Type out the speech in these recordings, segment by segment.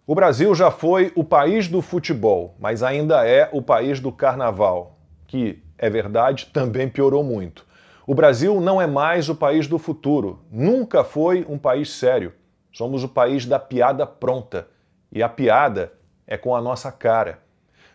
O Brasil já foi o país do futebol, mas ainda é o país do carnaval, que, é verdade, também piorou muito. O Brasil não é mais o país do futuro, nunca foi um país sério. Somos o país da piada pronta, e a piada é com a nossa cara.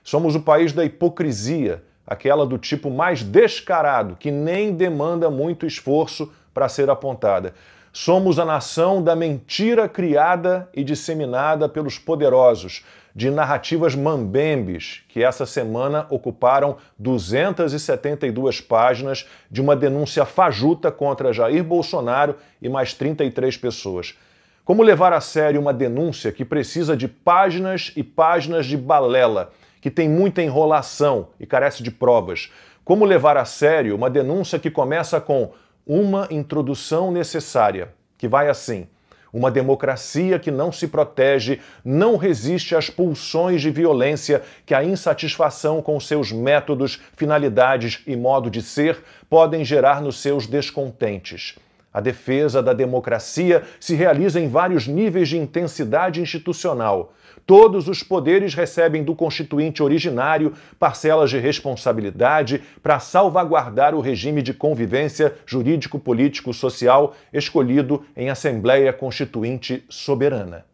Somos o país da hipocrisia, aquela do tipo mais descarado, que nem demanda muito esforço para ser apontada. Somos a nação da mentira criada e disseminada pelos poderosos, de narrativas mambembes, que essa semana ocuparam 272 páginas de uma denúncia fajuta contra Jair Bolsonaro e mais 33 pessoas. Como levar a sério uma denúncia que precisa de páginas e páginas de balela, que tem muita enrolação e carece de provas? Como levar a sério uma denúncia que começa com uma introdução necessária, que vai assim: uma democracia que não se protege, não resiste às pulsões de violência que a insatisfação com seus métodos, finalidades e modo de ser podem gerar nos seus descontentes. A defesa da democracia se realiza em vários níveis de intensidade institucional. Todos os poderes recebem do constituinte originário parcelas de responsabilidade para salvaguardar o regime de convivência jurídico-político-social escolhido em Assembleia Constituinte soberana.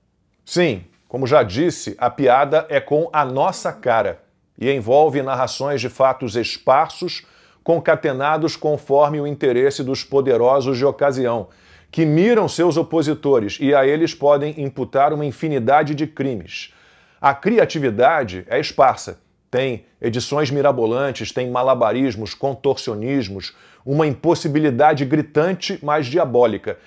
Sim, como já disse, a piada é com a nossa cara e envolve narrações de fatos esparsos, concatenados conforme o interesse dos poderosos de ocasião, que miram seus opositores e a eles podem imputar uma infinidade de crimes. A criatividade é esparsa. Tem edições mirabolantes, tem malabarismos, contorcionismos, uma impossibilidade gritante, mas diabólica.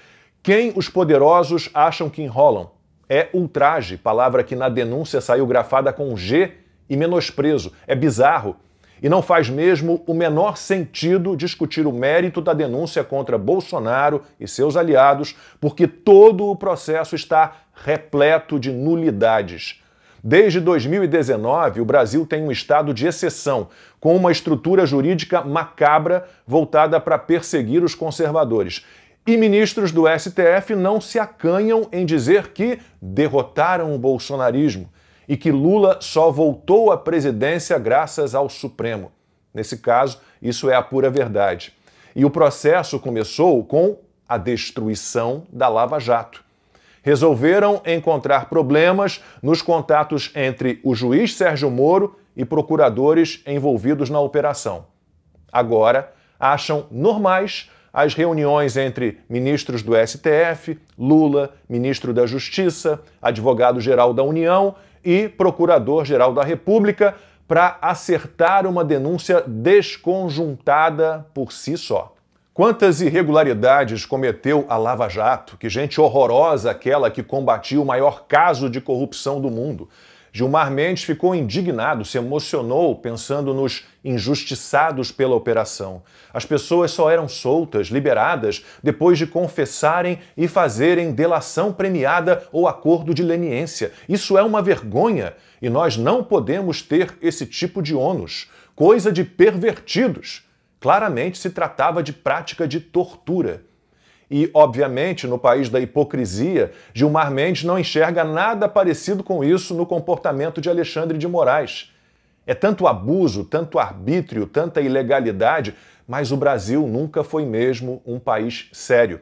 Quem os poderosos acham que enrolam? É ultraje, palavra que na denúncia saiu grafada com G e menosprezo. É bizarro. E não faz mesmo o menor sentido discutir o mérito da denúncia contra Bolsonaro e seus aliados, porque todo o processo está repleto de nulidades. Desde 2019, o Brasil tem um estado de exceção, com uma estrutura jurídica macabra voltada para perseguir os conservadores. E ministros do STF não se acanham em dizer que derrotaram o bolsonarismo e que Lula só voltou à presidência graças ao Supremo. Nesse caso, isso é a pura verdade. E o processo começou com a destruição da Lava Jato. Resolveram encontrar problemas nos contatos entre o juiz Sérgio Moro e procuradores envolvidos na operação. Agora, acham normais as reuniões entre ministros do STF, Lula, ministro da Justiça, advogado-geral da União e Procurador-Geral da República para acertar uma denúncia desconjuntada por si só. Quantas irregularidades cometeu a Lava Jato? Que gente horrorosa aquela que combatia o maior caso de corrupção do mundo. Gilmar Mendes ficou indignado, se emocionou pensando nos injustiçados pela operação. As pessoas só eram soltas, liberadas, depois de confessarem e fazerem delação premiada ou acordo de leniência. Isso é uma vergonha e nós não podemos ter esse tipo de ônus. Coisa de pervertidos. Claramente se tratava de prática de tortura. E, obviamente, no país da hipocrisia, Gilmar Mendes não enxerga nada parecido com isso no comportamento de Alexandre de Moraes. É tanto abuso, tanto arbítrio, tanta ilegalidade, mas o Brasil nunca foi mesmo um país sério.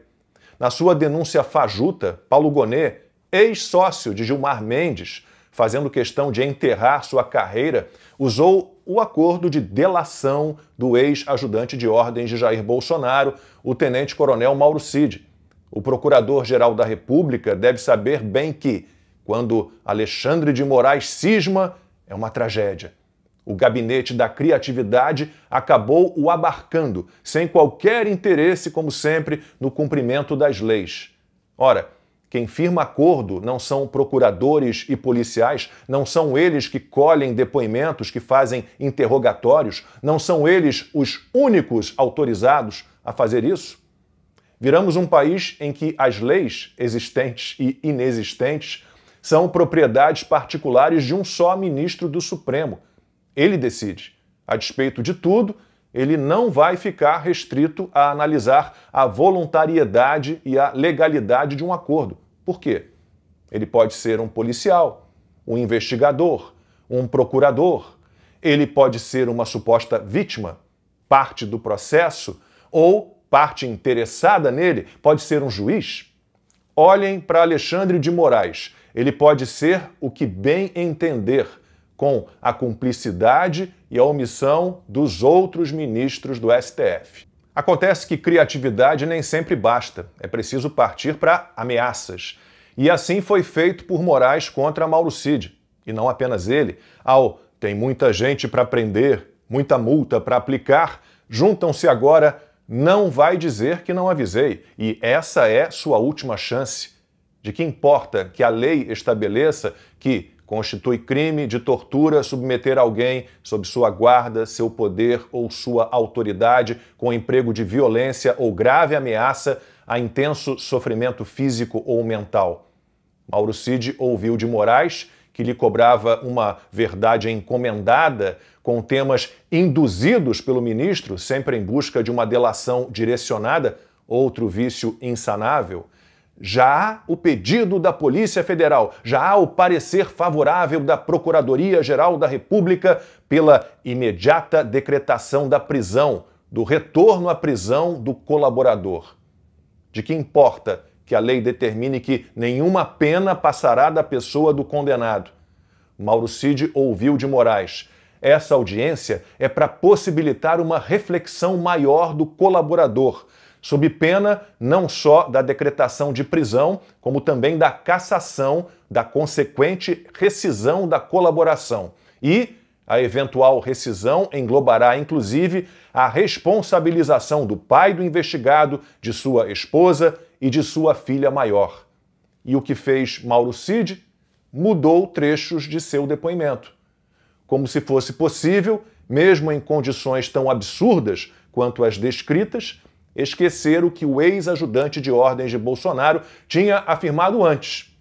Na sua denúncia fajuta, Paulo Gonet, ex-sócio de Gilmar Mendes, fazendo questão de enterrar sua carreira, usou o acordo de delação do ex-ajudante de ordens de Jair Bolsonaro, o tenente-coronel Mauro Cid. O procurador-geral da República deve saber bem que, quando Alexandre de Moraes cisma, é uma tragédia. O gabinete da criatividade acabou o abarcando, sem qualquer interesse, como sempre, no cumprimento das leis. Ora, quem firma acordo não são procuradores e policiais, não são eles que colhem depoimentos, que fazem interrogatórios, não são eles os únicos autorizados a fazer isso? Viramos um país em que as leis existentes e inexistentes são propriedades particulares de um só ministro do Supremo. Ele decide. A despeito de tudo, ele não vai ficar restrito a analisar a voluntariedade e a legalidade de um acordo. Por quê? Ele pode ser um policial, um investigador, um procurador. Ele pode ser uma suposta vítima, parte do processo, ou parte interessada nele, pode ser um juiz. Olhem para Alexandre de Moraes. Ele pode ser o que bem entender, com a cumplicidade e a omissão dos outros ministros do STF. Acontece que criatividade nem sempre basta, é preciso partir para ameaças. E assim foi feito por Moraes contra Mauro Cid. E não apenas ele. Tem muita gente para prender, muita multa para aplicar, juntam-se agora, não vai dizer que não avisei. E essa é sua última chance. De que importa que a lei estabeleça que constitui crime de tortura submeter alguém sob sua guarda, seu poder ou sua autoridade com emprego de violência ou grave ameaça a intenso sofrimento físico ou mental. Mauro Cid ouviu de Moraes que lhe cobrava uma verdade encomendada com temas induzidos pelo ministro, sempre em busca de uma delação direcionada, outro vício insanável. Já há o pedido da Polícia Federal, já há o parecer favorável da Procuradoria-Geral da República pela imediata decretação da prisão, do retorno à prisão do colaborador. De que importa que a lei determine que nenhuma pena passará da pessoa do condenado? Mauro Cid ouviu de Moraes. Essa audiência é para possibilitar uma reflexão maior do colaborador, sob pena não só da decretação de prisão, como também da cassação, da consequente rescisão da colaboração. E a eventual rescisão englobará, inclusive, a responsabilização do pai do investigado, de sua esposa e de sua filha maior. E o que fez Mauro Cid? Mudou trechos de seu depoimento. Como se fosse possível, mesmo em condições tão absurdas quanto as descritas, esquecer o que o ex-ajudante de ordens de Bolsonaro tinha afirmado antes.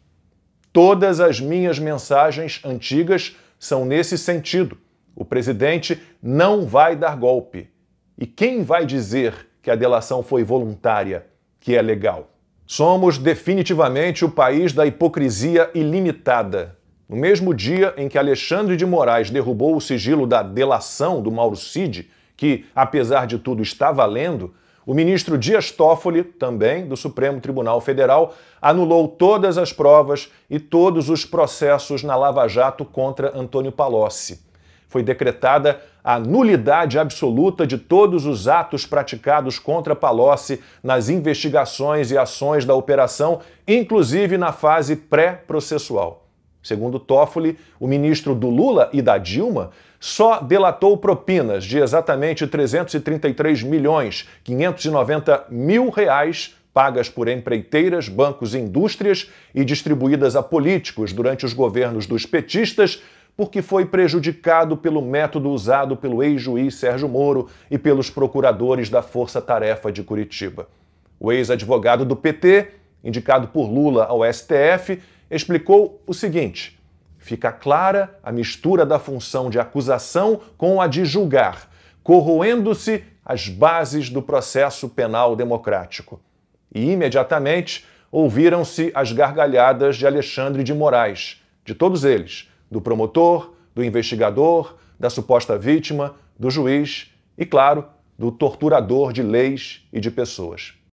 Todas as minhas mensagens antigas são nesse sentido. O presidente não vai dar golpe. E quem vai dizer que a delação foi voluntária, que é legal? Somos definitivamente o país da hipocrisia ilimitada. No mesmo dia em que Alexandre de Moraes derrubou o sigilo da delação do Mauro Cid, que, apesar de tudo, está valendo, o ministro Dias Toffoli, também do Supremo Tribunal Federal, anulou todas as provas e todos os processos na Lava Jato contra Antônio Palocci. Foi decretada a nulidade absoluta de todos os atos praticados contra Palocci nas investigações e ações da operação, inclusive na fase pré-processual. Segundo Toffoli, o ministro do Lula e da Dilma só delatou propinas de exatamente 333.590.000 reais pagas por empreiteiras, bancos e indústrias e distribuídas a políticos durante os governos dos petistas, porque foi prejudicado pelo método usado pelo ex-juiz Sérgio Moro e pelos procuradores da Força Tarefa de Curitiba. O ex-advogado do PT, indicado por Lula ao STF, explicou o seguinte: fica clara a mistura da função de acusação com a de julgar, corroendo-se as bases do processo penal democrático. E imediatamente ouviram-se as gargalhadas de Alexandre de Moraes, de todos eles, do promotor, do investigador, da suposta vítima, do juiz e, claro, do torturador de leis e de pessoas.